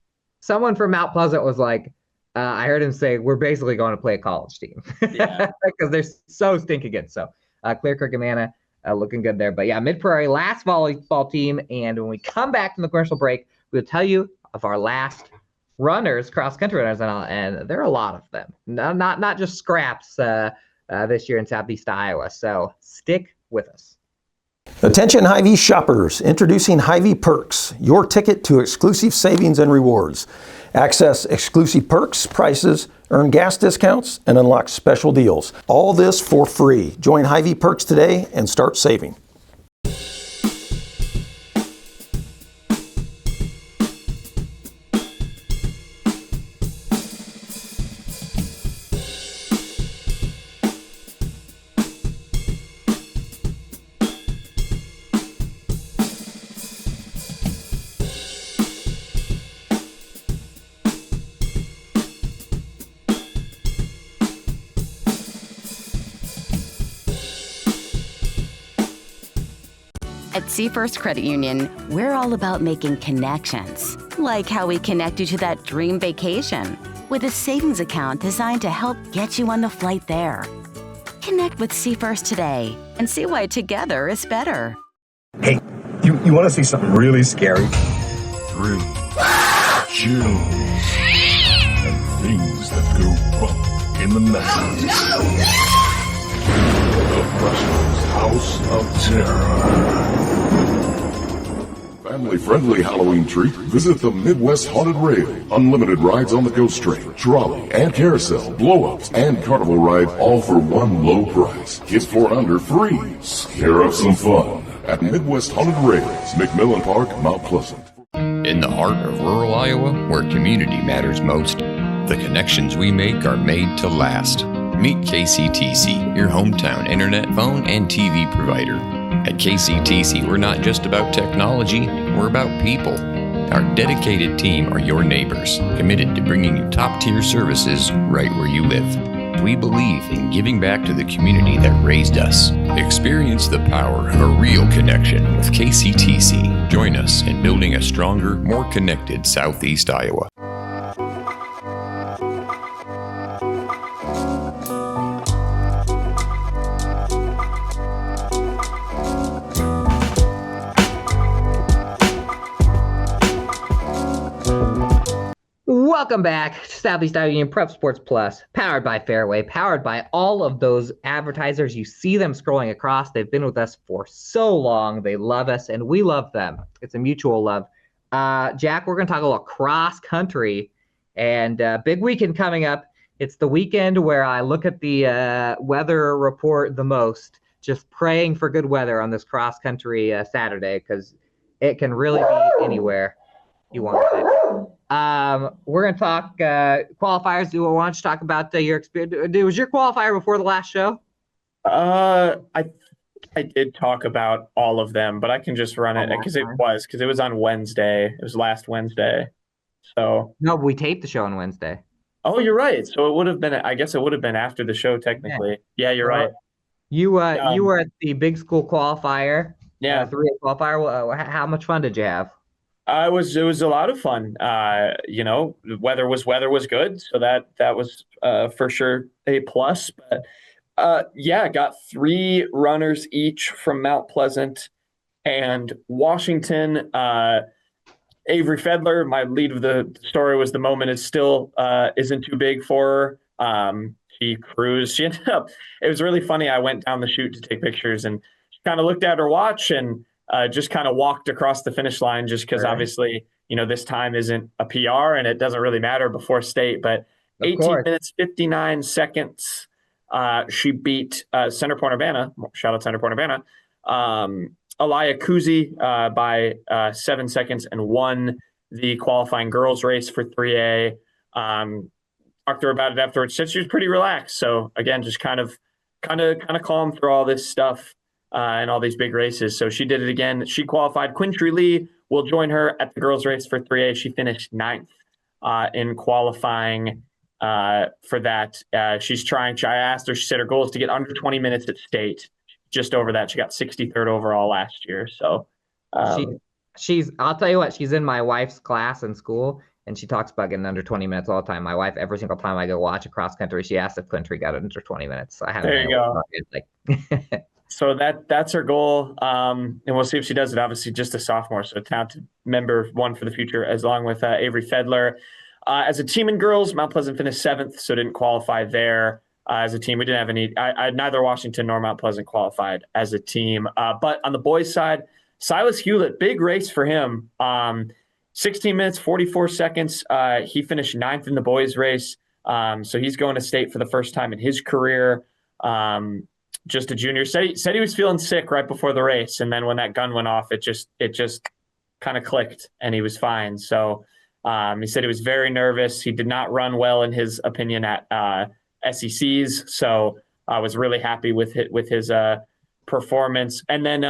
Someone from Mount Pleasant was like, I heard him say, we're basically going to play a college team. Yeah, because they're so stinking good. So Clear Creek-Amana looking good there. But yeah, Mid-Prairie, last volleyball team. And when we come back from the commercial break, we'll tell you of our last runners, cross-country runners, and there are a lot of them. Not just scraps this year in Southeast Iowa. So stick with us. Attention Hy-Vee shoppers, introducing Hy-Vee Perks, your ticket to exclusive savings and rewards. Access exclusive perks, prices, earn gas discounts, and unlock special deals. All this for free. Join Hy-Vee Perks today and start saving. At Seafirst Credit Union, we're all about making connections, like how we connect you to that dream vacation with a savings account designed to help get you on the flight there. Connect with See First today and see why together is better. Hey, you want to see something really scary? Thrills, chills, and things that go bump in the night. The Russians' House of Terror. Family-friendly Halloween treat. Visit the Midwest Haunted Rail. Unlimited rides on the Ghost Train, trolley, and carousel, blow-ups, and carnival ride, all for one low price. Kids 4 and under free. Scare up some fun at Midwest Haunted Rails, McMillan Park, Mount Pleasant. In the heart of rural Iowa, where community matters most, the connections we make are made to last. Meet KCTC, your hometown internet, phone, and TV provider. At KCTC, we're not just about technology, we're about people. Our dedicated team are your neighbors, committed to bringing you top-tier services right where you live. We believe in giving back to the community that raised us. Experience the power of a real connection with KCTC. Join us in building a stronger, more connected Southeast Iowa. Welcome back to Southeast Iowa Union Prep Sports Plus, powered by Fairway, powered by all of those advertisers. You see them scrolling across. They've been with us for so long. They love us, and we love them. It's a mutual love. Jack, we're going to talk a little cross country, and big weekend coming up. It's the weekend where I look at the weather report the most, just praying for good weather on this cross country Saturday, because it can really be anywhere you want it. We're going to talk qualifiers. Why don't you talk about your experience? Was your qualifier before the last show? I did talk about all of them, but I can just run it because it was on Wednesday. It was last Wednesday. So no, we taped the show on Wednesday. Oh, you're right. So it would have been, I guess it would have been after the show technically. Yeah, you're right. You were at the big school qualifier. Yeah. 3A qualifier. How much fun did you have? It was a lot of fun. Weather was good, so that was for sure a plus. But got 3 runners each from Mount Pleasant and Washington. Avery Fedler, my lead of the story, was the moment it still isn't too big for her. She cruised. She ended up. It was really funny. I went down the chute to take pictures, and she kind of looked at her watch and just kind of walked across the finish line, just because obviously, this time isn't a PR and it doesn't really matter before state. But 18 minutes, 59 seconds, she beat Center Point-Urbana. Shout out Center Point-Urbana. Alaya Kuzi by 7 seconds, and won the qualifying girls race for 3A. Talked to her about it afterwards. Said she was pretty relaxed. So again, just kind of calm through all this stuff. And all these big races. So she did it again. She qualified. Quintry Lee will join her at the girls' race for 3A. She finished 9th in qualifying for that. She's trying. I asked her, she said her goal is to get under 20 minutes at state. Just over that. She got 63rd overall last year. So she's, I'll tell you what, she's in my wife's class in school, and she talks about getting under 20 minutes all the time. My wife, every single time I go watch a cross country, she asks if Quintry got under 20 minutes. So I have there you go. So that's her goal, and we'll see if she does it. Obviously, just a sophomore, so talented member, one for the future, as along with Avery Fedler. As a team in girls, Mount Pleasant finished 7th, so didn't qualify there. As a team, we didn't have any. Neither Washington nor Mount Pleasant qualified as a team. But on the boys' side, Silas Hewlett, big race for him. 16 minutes, 44 seconds. He finished 9th in the boys' race, so he's going to state for the first time in his career. Just a junior. Said he was feeling sick right before the race, and then when that gun went off, it just kind of clicked, and he was fine. So he said he was very nervous. He did not run well, in his opinion, at SECs. So I was really happy with his performance. And then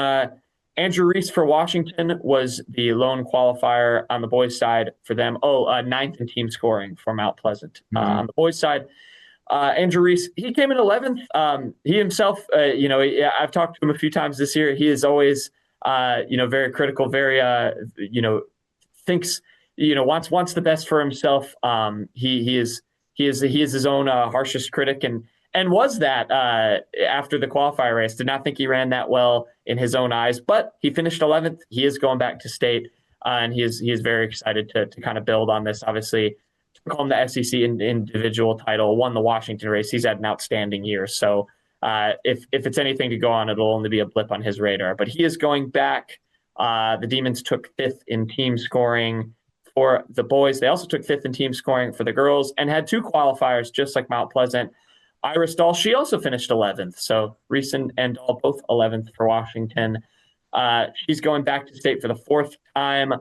Andrew Reese for Washington was the lone qualifier on the boys' side for them. 9th in team scoring for Mount Pleasant. On the boys' side, Andrew Reese, he came in 11th. He himself, I've talked to him a few times this year. He is always, very critical, very, thinks, wants the best for himself. He is his own harshest critic, and and was that after the qualifier race. Did not think he ran that well in his own eyes, but he finished 11th. He is going back to state, and he is very excited to kind of build on this. Obviously, took home the SEC individual title, won the Washington race. He's had an outstanding year. So if it's anything to go on, it'll only be a blip on his radar. But he is going back. The Demons took 5th in team scoring for the boys. They also took 5th in team scoring for the girls and had 2 qualifiers, just like Mount Pleasant. Iris Dahl, she also finished 11th. So Reese and Dahl both 11th for Washington. She's going back to state for the 4th time.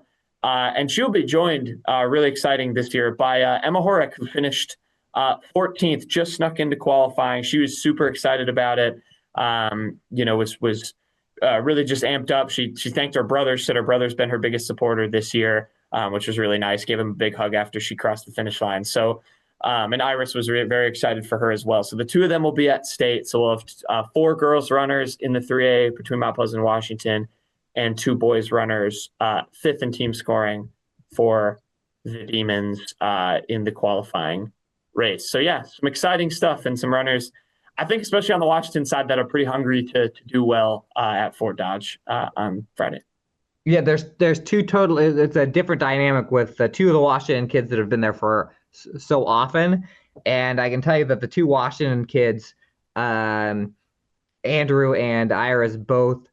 And she'll be joined, really exciting this year, by Emma Horek, who finished 14th, just snuck into qualifying. She was super excited about it. Was really just amped up. She thanked her brother, said her brother's been her biggest supporter this year, which was really nice. Gave him a big hug after she crossed the finish line. So, and Iris was very excited for her as well. So the 2 of them will be at state. So we'll have 4 girls runners in the 3A between Mount Pleasant and Washington, and 2 boys runners, 5th in team scoring for the Demons in the qualifying race. So yeah, some exciting stuff and some runners, I think, especially on the Washington side, that are pretty hungry to do well at Fort Dodge on Friday. Yeah, there's 2 total. It's a different dynamic with the 2 of the Washington kids that have been there for so often, and I can tell you that the 2 Washington kids, Andrew and Iris, both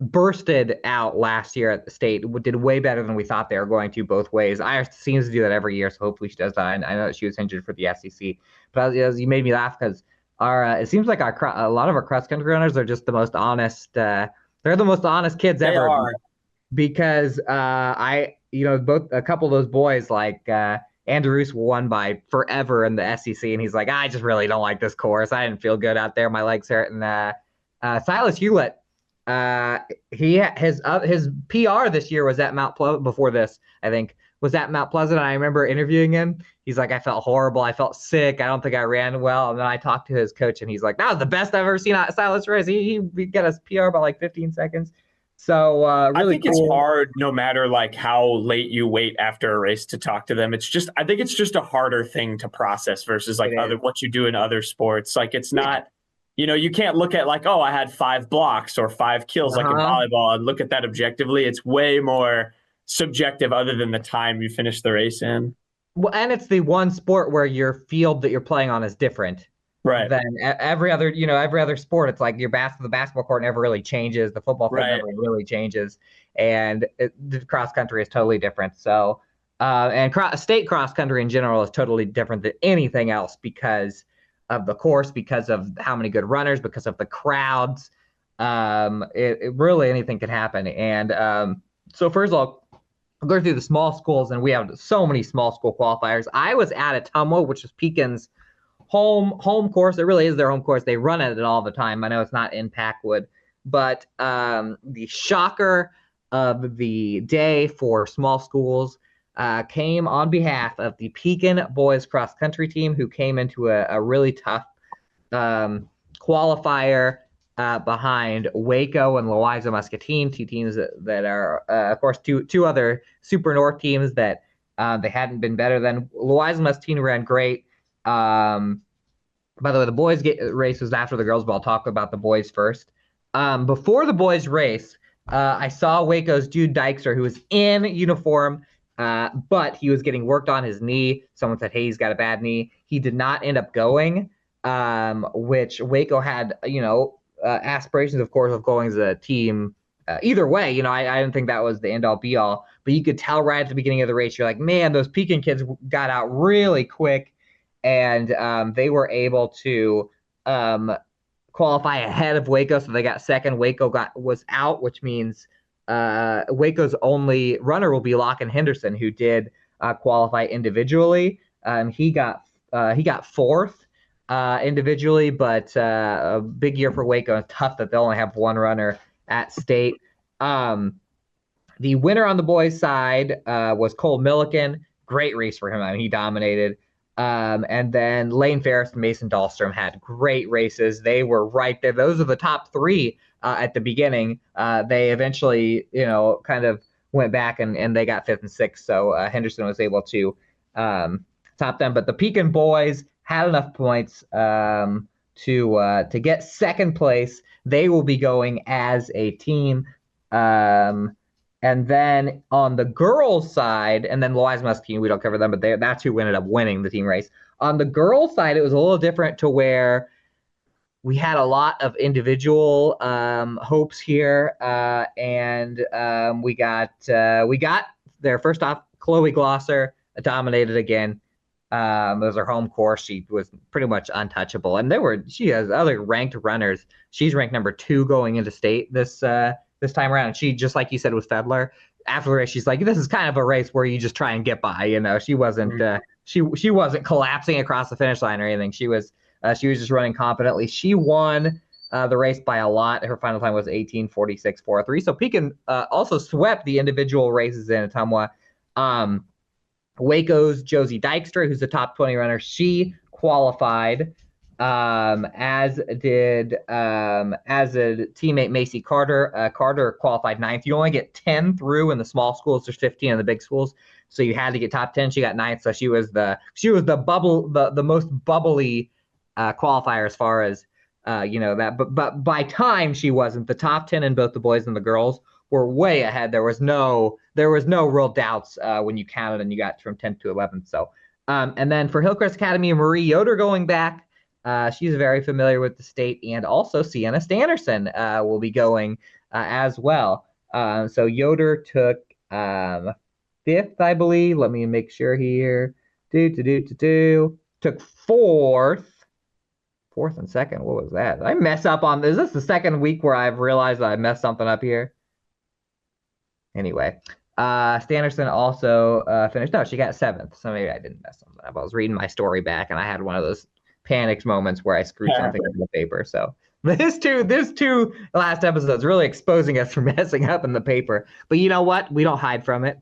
bursted out last year at the state. Did way better than we thought they were going to both ways. Iris seems to do that every year, so hopefully she does that. I know that she was injured for the SEC, but you made me laugh because it seems like a lot of our cross country runners are just the most honest. They're the most honest kids ever. They are. Because both a couple of those boys, like Andrew Roos, won by forever in the SEC, and he's like, I just really don't like this course. I didn't feel good out there. My legs hurt. And Silas Hewlett, his PR this year was at Mount Pleasant. Before this, I think, was at Mount Pleasant. And I remember interviewing him. He's like, I felt horrible. I felt sick. I don't think I ran well. And then I talked to his coach, and he's like, that was the best I've ever seen Silas race. He got his PR by like 15 seconds. So really, I think it's hard, no matter like how late you wait after a race, to talk to them. I think it's just a harder thing to process versus like what you do in other sports. Like, it's not, you can't look at like, oh, I had 5 blocks or 5 kills like in volleyball, and look at that objectively. It's way more subjective, other than the time you finish the race in. Well, and it's the one sport where your field that you're playing on is different. Right. Then every other sport, it's like the basketball court never really changes. The football field never really changes. And the cross country is totally different. So, and state cross country in general is totally different than anything else because of the course, because of how many good runners, because of the crowds. It really, anything can happen. And so first of all, I'll go through the small schools, and we have so many small school qualifiers. I was at Ottumwa, which is Pekin's home course. It really is their home course. They run at it all the time. I know it's not in Packwood, but the shocker of the day for small schools came on behalf of the Pekin boys cross country team, who came into a really tough qualifier behind Waco and Louisa Muscatine, 2 teams that are, of course, two other Super North teams that they hadn't been better than. Louisa Muscatine ran great. By the way, the boys race was after the girls, but I'll talk about the boys first. Before the boys race, I saw Waco's Jude Dykstra, who was in uniform, but he was getting worked on his knee. Someone said, hey, he's got a bad knee. He did not end up going, which Waco had, aspirations, of course, of going as a team. Either way, I didn't think that was the end-all, be-all. But you could tell right at the beginning of the race, you're like, man, those Pekin kids got out really quick. And they were able to qualify ahead of Waco, so they got second. Waco was out, which means Waco's only runner will be Locken Henderson, who did qualify individually. He got 4th individually, but a big year for Waco. It's tough that they'll only have 1 runner at state. The winner on the boys' side was Cole Milliken. Great race for him. I mean, he dominated. And then Lane Ferris and Mason Dahlstrom had great races. They were right there. Those are the top 3 at the beginning. They eventually, kind of went back and they got 5th and 6th. So Henderson was able to top them. But the Pekin boys had enough points to get second place. They will be going as a team. And then on the girls' side, and then Louisa Muscatine, we don't cover them, but that's who ended up winning the team race. On the girls' side, it was a little different to where we had a lot of individual hopes here, and we got there. First off, Chloe Glosser dominated again. It was her home course. She was pretty much untouchable, and she has other ranked runners. She's ranked number 2 going into state this time around. And she, just like you said with Fedler, after the race, she's like, this is kind of a race where you just try and get by. She wasn't she wasn't collapsing across the finish line or anything. She was just running competently. She won the race by a lot. Her final time was 18:46.43. So Pekin also swept the individual races in Ottumwa. Waco's Josie Dykstra, who's the top 20 runner, she qualified, as did teammate Macy Carter. Carter qualified 9th. You only get 10 through in the small schools. There's 15 in the big schools, so you had to get top 10. She got 9th, so she was the most bubbly qualifier as far as that. But by time, she wasn't. The top 10 in both the boys and the girls were way ahead. There was no real doubts when you counted and you got from 10th to 11th. So, and then for Hillcrest Academy, Marie Yoder going back. She's very familiar with the state, and also Sienna Stannerson will be going as well. So Yoder took 5th, I believe. Let me make sure here. Took 4th and 2nd. What was that? Did I mess up on this? Is this the second week where I've realized that I messed something up here? Anyway, Stannerson also finished. No, she got 7th. So maybe I didn't mess something up. I was reading my story back, and I had one of those panicked moments where I screwed something up in the paper. So this two last episodes really exposing us for messing up in the paper. But you know what? We don't hide from it.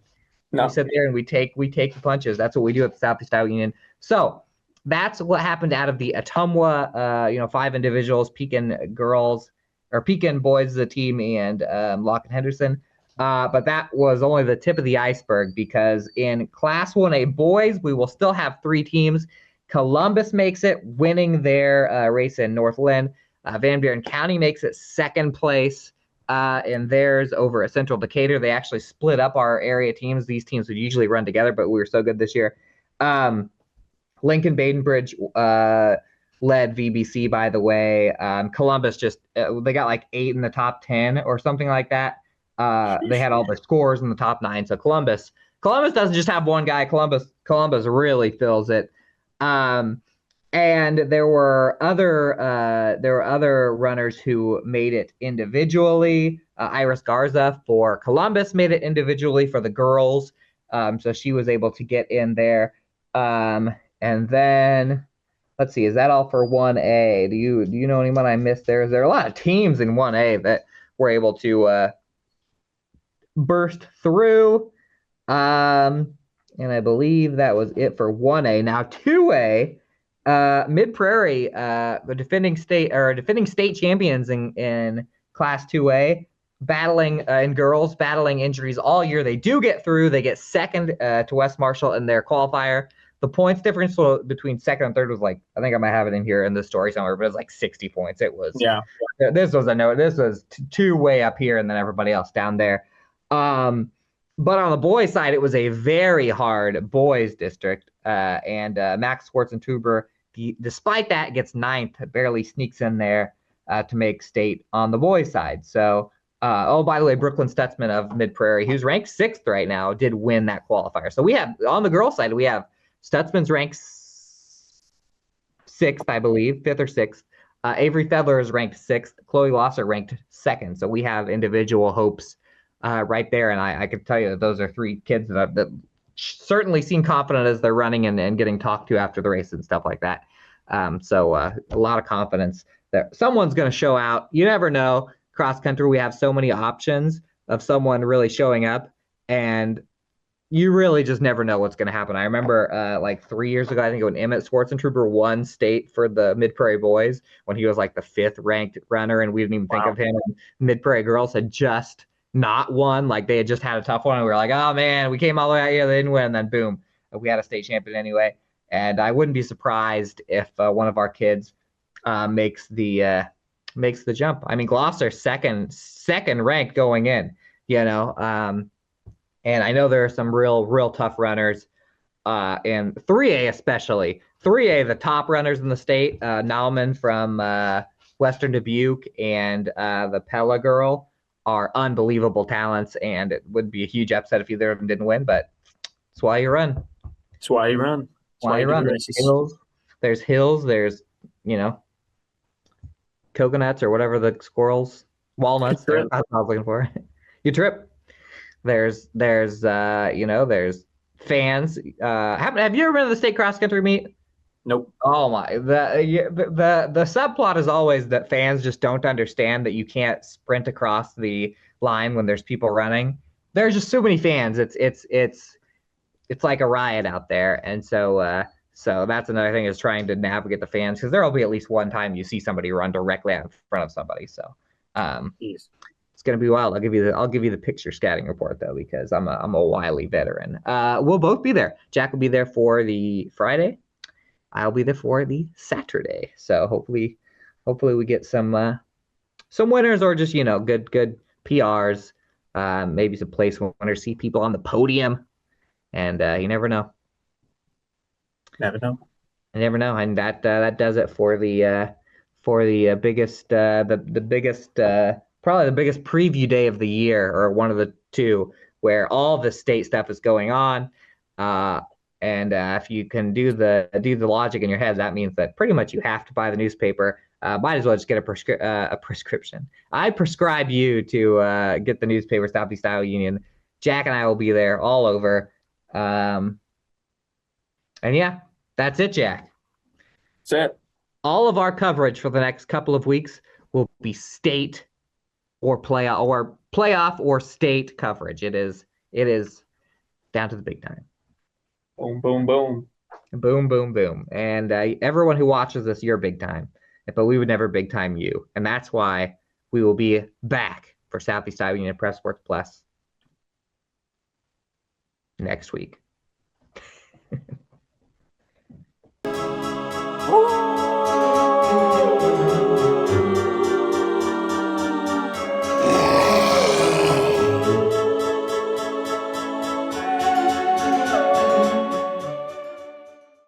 No. We sit there and we take the punches. That's what we do at the Southeast Iowa Union. So that's what happened out of the Ottumwa, 5 individuals, Pekin girls, or Pekin boys as a team, and Locke and Henderson. But that was only the tip of the iceberg, because in Class 1A boys, we will still have 3 teams. Columbus makes it, winning their race in North Lynn. Van Buren County makes it 2nd place in theirs over at Central Decatur. They actually split up our area teams. These teams would usually run together, but we were so good this year. Lincoln Badenbridge led VBC, by the way. Columbus just they got like 8 in the top 10 or something like that. They had all the scores in the top 9. So Columbus doesn't just have one guy. Columbus really fills it. And there were other runners who made it individually. Iris Garza for Columbus made it individually for the girls. So she was able to get in there. And then let's see, is that all for 1A? Do you know anyone I missed there? Is there a lot of teams in 1A that were able to burst through? And I believe that was it for 1A. Now 2A, Mid-Prairie, the defending state champions in Class 2A, battling in girls, battling injuries all year. They do get through. They get 2nd to West Marshall in their qualifier. The points difference between 2nd and 3rd was like, I think I might have it in here in the story somewhere, but it was like 60 points. It was, yeah. This was 2 way up here, and then everybody else down there. But on the boys' side, it was a very hard boys' district, and Max Schwarzentuber, despite that, gets 9th, barely sneaks in there to make state on the boys' side. So, by the way, Brooklyn Stutzman of Mid-Prairie, who's ranked 6th right now, did win that qualifier. So we have, on the girls' side, we have Stutzman's ranked 6th, I believe, 5th or 6th. Avery Fedler is ranked 6th. Chloe Losser ranked 2nd. So we have individual hopes right there, and I can tell you that those are 3 kids that certainly seem confident as they're running and getting talked to after the race and stuff like that. So a lot of confidence that someone's going to show out. You never know. Cross country, we have so many options of someone really showing up, and you really just never know what's going to happen. I remember like 3 years ago, I think when Emmett Schwarzentuber won state for the Mid-Prairie boys, when he was like the 5th ranked runner, and we didn't even think of him. And Mid-Prairie girls had just not won. Like, they had just had a tough one, and we were like, oh man, we came all the way out here, they didn't win, and then boom, we had a state champion anyway. And I wouldn't be surprised if one of our kids makes the jump. I mean, Gloucester second ranked going in, and I know there are some real tough runners in 3A especially. 3A, the top runners in the state, Nauman from Western Dubuque and the Pella girl are unbelievable talents, and it would be a huge upset if either of them didn't win, but it's why you run. It's why you run. Why you run. There's hills, there's, coconuts or whatever the squirrels, walnuts, that's what I was looking for. You trip. There's fans. Have you ever been to the state cross country meet? Nope. Oh my! The subplot is always that fans just don't understand that you can't sprint across the line when there's people running. There's just so many fans. It's like a riot out there, and so that's another thing, is trying to navigate the fans, because there will be at least one time you see somebody run directly out in front of somebody. So it's gonna be wild. I'll give you the picture scouting report though, because I'm a wily veteran. We'll both be there. Jack will be there for the Friday. I'll be there for the Saturday. So hopefully we get some winners, or just good PRs. Maybe some place winners. See people on the podium, and you never know. Never know. I never know, and that does it for the biggest probably the biggest preview day of the year, or one of the two, where all the state stuff is going on. And if you can do the logic in your head, that means that pretty much you have to buy the newspaper. Might as well just get a prescription. I prescribe you to get the newspaper, Southeast Iowa Union. Jack and I will be there all over. And yeah, that's it, Jack. That's it. All of our coverage for the next couple of weeks will be state or playoff or state coverage. It is down to the big time. Boom, boom, boom. Boom, boom, boom. And everyone who watches this, you're big time. But we would never big time you. And that's why we will be back for Southeast Iowa Union Press Sports Plus next week.